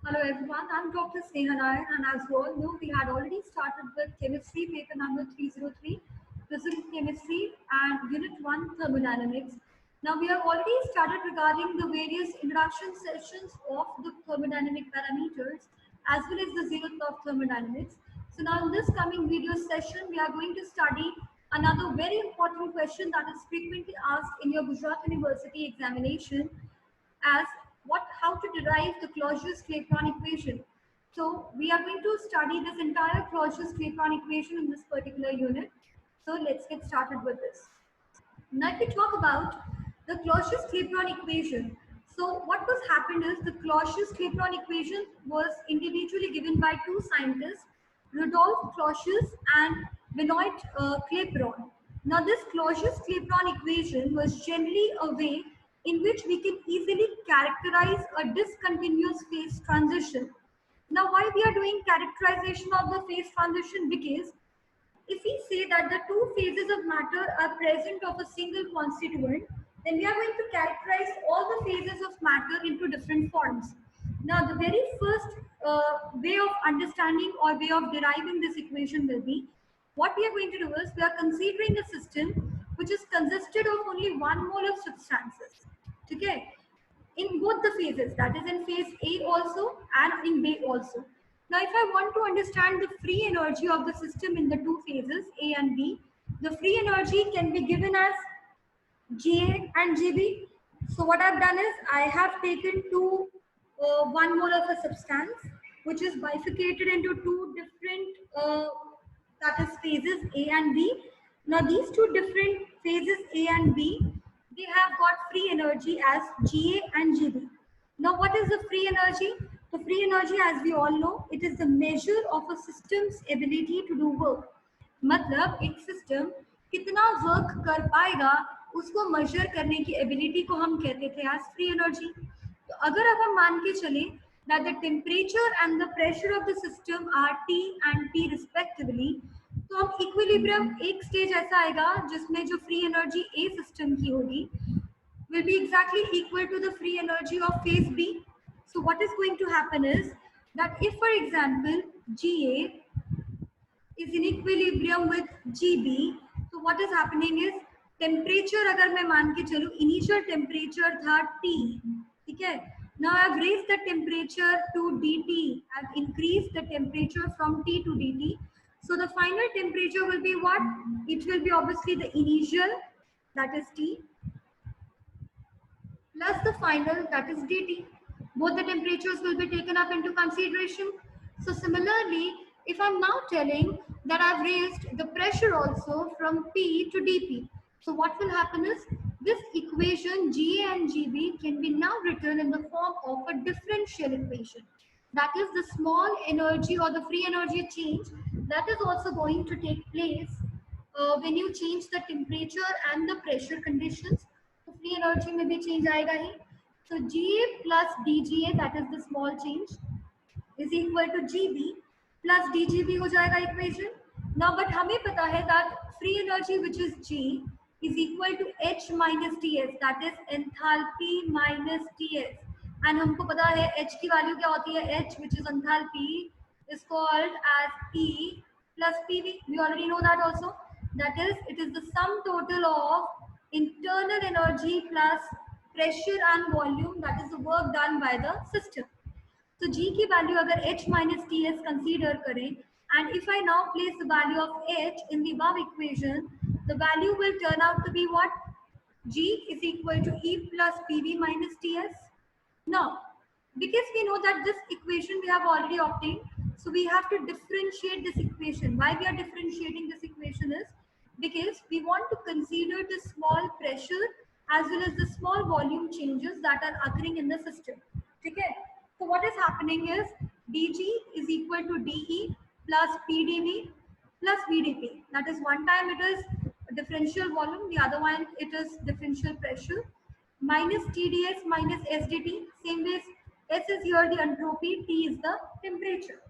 Hello everyone, I'm Dr. Sneha Nair, and as you all know, we had already started with chemistry paper number 303, physical chemistry and unit 1 thermodynamics. Now we have already started regarding the various introduction sessions of the thermodynamic parameters as well as the zeroth of thermodynamics. So now in this coming video session, we are going to study another very important question that is frequently asked in your Gujarat University examination as how to derive the Clausius-Clapeyron equation. So we are going to study this entire Clausius-Clapeyron equation in this particular unit. So let's get started with this. Now if we talk about the Clausius-Clapeyron equation, so what was happened is the Clausius-Clapeyron equation was individually given by two scientists, Rudolf Clausius and Benoit Clapeyron. Now this Clausius-Clapeyron equation was generally a way in which we can easily characterize a discontinuous phase transition. Now why we are doing characterization of the phase transition? Because if we say that the two phases of matter are present of a single constituent, then we are going to characterize all the phases of matter into different forms. Now, the very first way of understanding or way of deriving this equation will be, what we are going to do is we are considering a system which is consisted of only one mole of substances. Okay, in both the phases, that is in phase A also and in B also. Now, if I want to understand the free energy of the system in the two phases A and B, the free energy can be given as GA and GB. So what I've done is I have taken one mole of a substance which is bifurcated into two different that is phases A and B. Now these two different phases A and B, they have got free energy as GA and GB. Now what is the free energy? The free energy, as we all know, it is the measure of a system's ability to do work. मतलब एक system कितना work कर पाएगा उसको major करने की ability को हम कहते थे एज फ्री एनर्जी. तो अगर अब हम मान के चले that the temperature and the pressure of the system are T and T respectively, तो हम इक्विलिब्रियम एक स्टेज ऐसा आएगा जिसमें जो फ्री एनर्जी ए सिस्टम की होगी will be exactly equal to the free energy of phase B. So what is going to happen is that if, for example, GA is in equilibrium with GB, so what is happening is temperature अगर मैं मान के चलूँ initial temperature था T, ठीक है? Now I have raised the temperature to DT. I have increased the temperature from T to DT. So the final temperature will be what? It will be obviously the initial, that is T, plus the final, that is dt. Both the temperatures will be taken up into consideration. So similarly, if I'm now telling that I've raised the pressure also from P to dP, so what will happen is this equation Ga and Gb can be now written in the form of a differential equation. That is the small energy or the free energy change that is also going to take place when you change the temperature and the pressure conditions. तो free energy में भी change आएगा ही. So Ga plus dGa, that is the small change, is equal to Gb plus dGb हो जाएगा equation. Now but हमें पता है that free energy which is G is equal to H minus Ts, that is enthalpy minus Ts. And हमको पता है H की value क्या होती है? H, which is enthalpy, is called as E plus PV. We already know that also. That is, it is the sum total of internal energy plus pressure and volume, that is the work done by the system. So G की value अगर H minus Ts consider करें, and if I now place the value of H in the above equation, the value will turn out to be what? G is equal to E plus PV minus Ts. Now, because we know that this equation we have already obtained, so we have to differentiate this equation. Why we are differentiating this equation is because we want to consider the small pressure as well as the small volume changes that are occurring in the system. Okay? So what is happening is dG is equal to dE plus PdV plus VdP. That is one time it is differential volume, the other one it is differential pressure, minus TdS minus SdT. Same way, S is here the entropy, T is the temperature.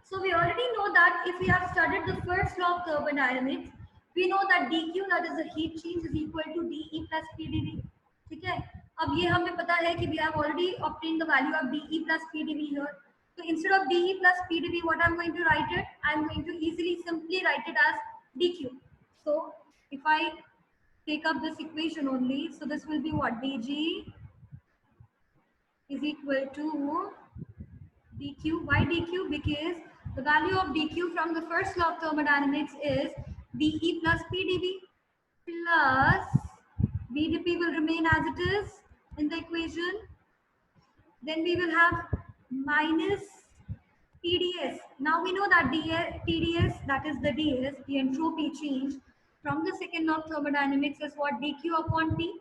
So we already know that if we have studied the first law of thermodynamics, we know that dq, that is the heat change, is equal to dE plus PdV. ठीक है? अब ये हमें पता है कि we have already obtained the value of dE plus PdV here. So instead of dE plus PdV, what I'm going to write it? I'm going to easily simply write it as dQ. So if I take up this equation only, so this will be what? dG is equal to dQ. Why dQ? Because the value of dQ from the first law of thermodynamics is dE plus PdV plus VdP will remain as it is in the equation. Then we will have minus TdS. Now we know that TdS, that is the ds, the entropy change from the second law of thermodynamics is what? dQ upon T.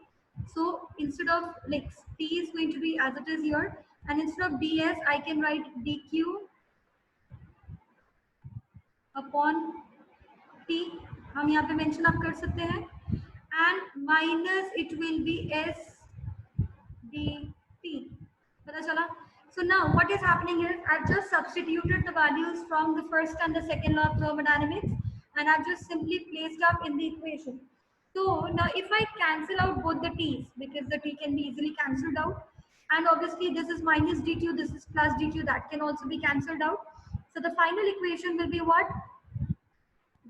So instead of like T is going to be as it is here, and instead of ds I can write dQ upon T. हम यहाँ पे mention आप कर सकते हैं, and minus it will be S dt. पता चला? So now what is happening is I've just substituted the values from the first and the second law of thermodynamics, and I've just simply placed up in the equation. So now if I cancel out both the t's, because the t can be easily cancelled out, and obviously this is minus dq, this is plus dq, that can also be cancelled out. So the final equation will be what?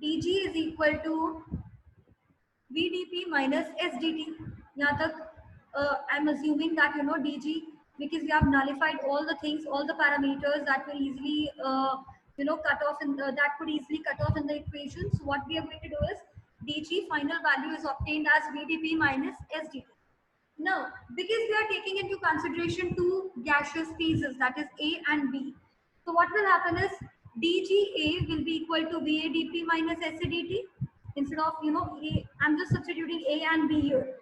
dg is equal to VdP minus SDT. यहाँ तक I'm assuming that you know dg, because we have nullified all the things, all the parameters that were easily cut off in that could easily cut off in the equation. So what we are going to do is dg final value is obtained as VdP minus SDT. Now, because we are taking into consideration two gaseous phases, that is A and B, so what will happen is dGA will be equal to VAdP minus SAdT. Instead of A, I'm just substituting A and B here.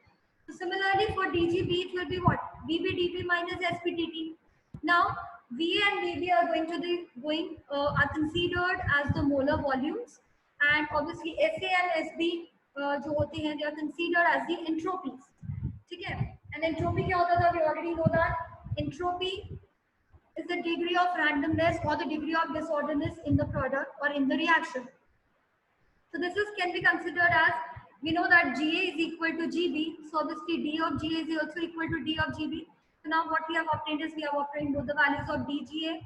So similarly for dGB, it will be what? VBdP minus SPdT. Now, VA and VB are going to be are considered as the molar volumes, and obviously SA and SB जो होते हैं, they are considered as the entropies. ठीक है? And entropy क्या होता था? We already know that entropy is the degree of randomness or the degree of disorderness in the product or in the reaction. So this can be considered as, we know that GA is equal to GB, so obviously D of GA is also equal to D of GB. So now what we have obtained is we have obtained both the values of DGA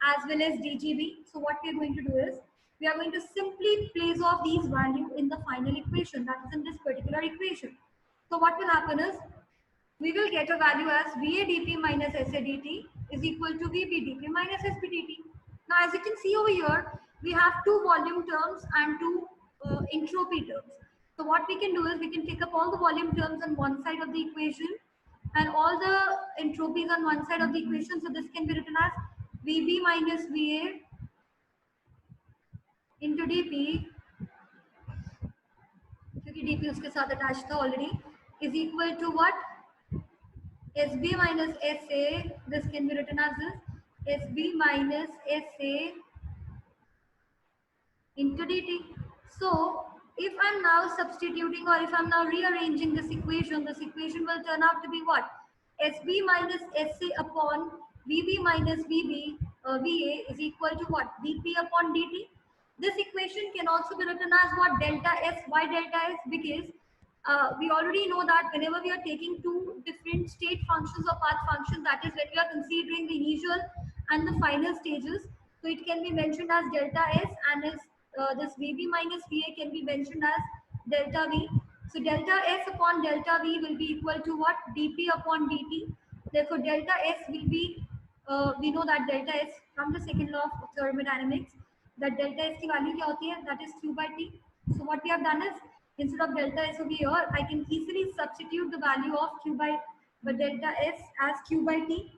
as well as DGB. So what we are going to do is we are going to simply place off these values in the final equation, that is in this particular equation. So what will happen is we will get a value as VAdP minus SAdT is equal to VBdP minus SPdT. Now as you can see over here, we have two volume terms and two entropy terms. So what we can do is we can take up all the volume terms on one side of the equation and all the entropies on one side of the equation. So this can be written as VB minus VA into DP, क्योंकि DP उसके साथ attached था already, is equal to what? SB minus SA. This can be written as this, SB minus SA into dt. So if I'm now substituting, or if I'm now rearranging this equation will turn out to be what? SB minus SA upon VB minus VA is equal to what? dP upon dt. This equation can also be written as what? Delta S. Why delta S? Because we already know that whenever we are taking two different state functions or path functions, that is when we are considering the initial and the final stages, so it can be mentioned as delta S, and as this VB minus VA can be mentioned as delta V. So delta S upon delta V will be equal to what? dP upon dt. Therefore delta S will be, we know that delta S from the second law of thermodynamics, that delta S की value क्या होती है? That is Q by T. So what we have done is, instead of delta S over here, I can easily substitute the value of Q by delta S as Q by T.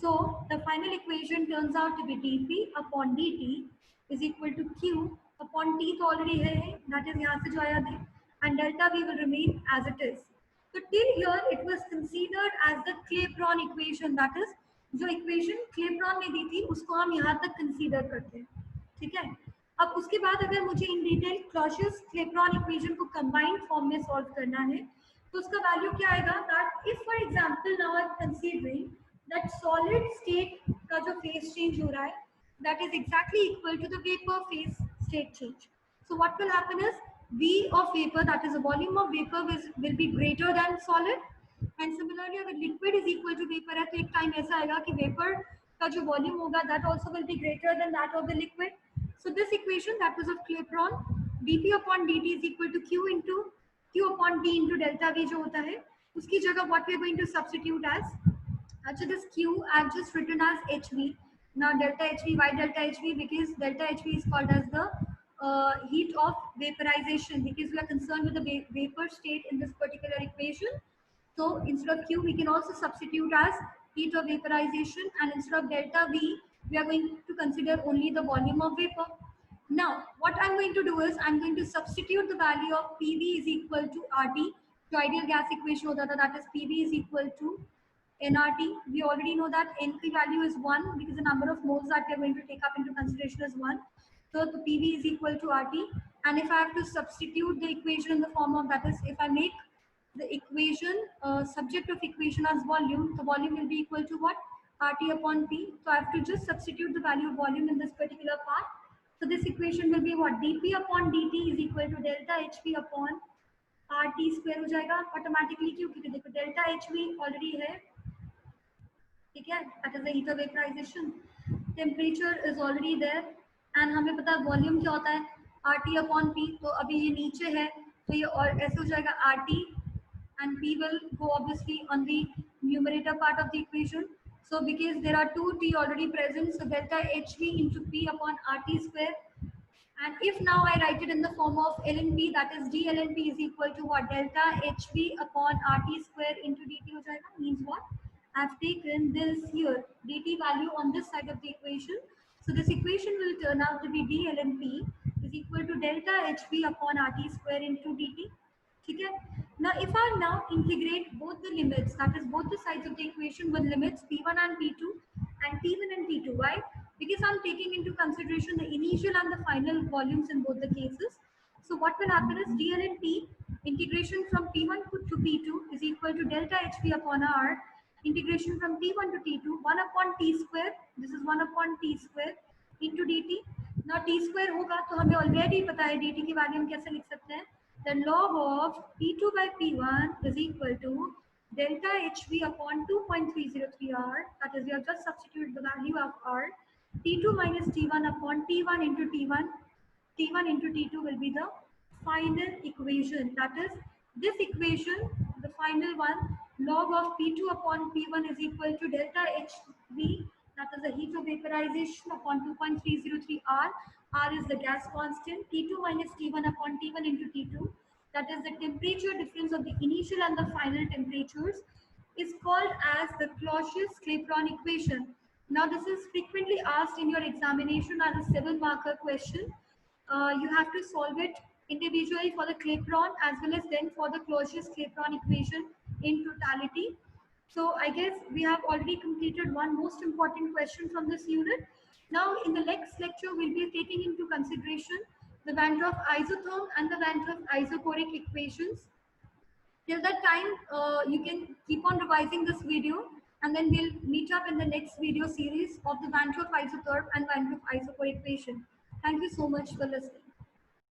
So the final equation turns out to be dP upon dt is equal to Q upon T तो already है, that is यहाँ से जो आया था, and delta V will remain as it is. So till here it was considered as the Clapeyron equation, that is जो equation Clapeyron ने दी थी उसको हम यहाँ तक consider करते हैं, ठीक है? अब उसके बाद अगर मुझे in detail Clapeyron equation को combined form में solve करना है तो उसका value क्या आएगा? That if for example now I'm considering that solid state का जो phase change हो रहा है, that is exactly equal to the vapor phase state change. So what will happen is V of vapor, that is the volume of vapor, will be greater than solid, and similarly अगर liquid is equal to vapour है तो एक time ऐसा आएगा कि vapour का जो volume होगा that also will be greater than that of the liquid. So this equation that was of Clapeyron dp upon dt is equal to q upon t into delta v जो होता है उसकी जगह what we are going to substitute as. Actually, this Q I've just written as HV. Now delta HV, why delta HV? Because delta HV is called as the heat of vaporization because we are concerned with the vapor state in this particular equation. So instead of Q, we can also substitute as heat of vaporization, and instead of delta V, we are going to consider only the volume of vapor. Now, what I'm going to do is I'm going to substitute the value of PV is equal to RT. So ideal gas equation होता था, that is PV is equal to nRT. We already know that NP value is 1 because the number of moles that we are going to take up into consideration is 1. So the PV is equal to RT. And if I have to substitute the equation in the form of, that is, if I make the equation subject of equation as volume, the volume will be equal to what? RT upon P. So I have to just substitute the value of volume in this particular part. So this equation will be what? dP upon dt is equal to delta hp upon RT square हो जाएगा automatically. क्यों? क्योंकि देखो delta hv already है, ठीक है, that is the heat of vaporisation. Temperature is already there and हमें पता है वॉल्यूम क्या होता है RT अपॉन P. तो अभी ये नीचे है तो ये और ऐसे हो जाएगा RT and P will go obviously on the numerator part of the equation. So because there are two T already present, so delta HV into P upon RT square. And if now I write it in the form of ln P, that is d ln P is equal to what? Delta HV upon RT square into dt हो जाएगा. Means what? I've taken this here dt value on this side of the equation. So this equation will turn out to be d ln P is equal to delta HV upon RT square into dt. ठीक है. Now if I now integrate both the limits, that is both the sides of the equation with limits P1 and P2 and T1 and T2, why? Because I'm taking into consideration the initial and the final volumes in both the cases. So what will happen is d ln P integration from P1 to P2 is equal to delta HV upon R integration from T1 to T2 1 upon T square. This is 1 upon T square into dt. Now T square होगा तो हमें already पता है dt की value हम कैसे लिख सकते हैं. The log of P2 by P1 is equal to delta HV upon 2.303 R. That is, we have just substituted the value of R. T2 minus T1 upon T1 into T1. T1 into T2 will be the final equation. That is, this equation, the final one, log of P2 upon P1 is equal to delta HV. That is the heat of vaporization upon 2.303 R. R is the gas constant. T2 minus T1 upon T1 into T2. That is the temperature difference of the initial and the final temperatures is called as the Clausius-Clapeyron equation. Now this is frequently asked in your examination as a 7-marker question. You have to solve it individually for the Clapeyron as well as then for the Clausius-Clapeyron equation in totality. So I guess we have already completed one most important question from this unit. Now in the next lecture, we'll be taking into consideration the Van 't Hoff isotherm and the Van 't Hoff isochoric equations. Till that time, you can keep on revising this video and then we'll meet up in the next video series of the Van 't Hoff isotherm and Van 't Hoff isochoric equation. Thank you so much for listening.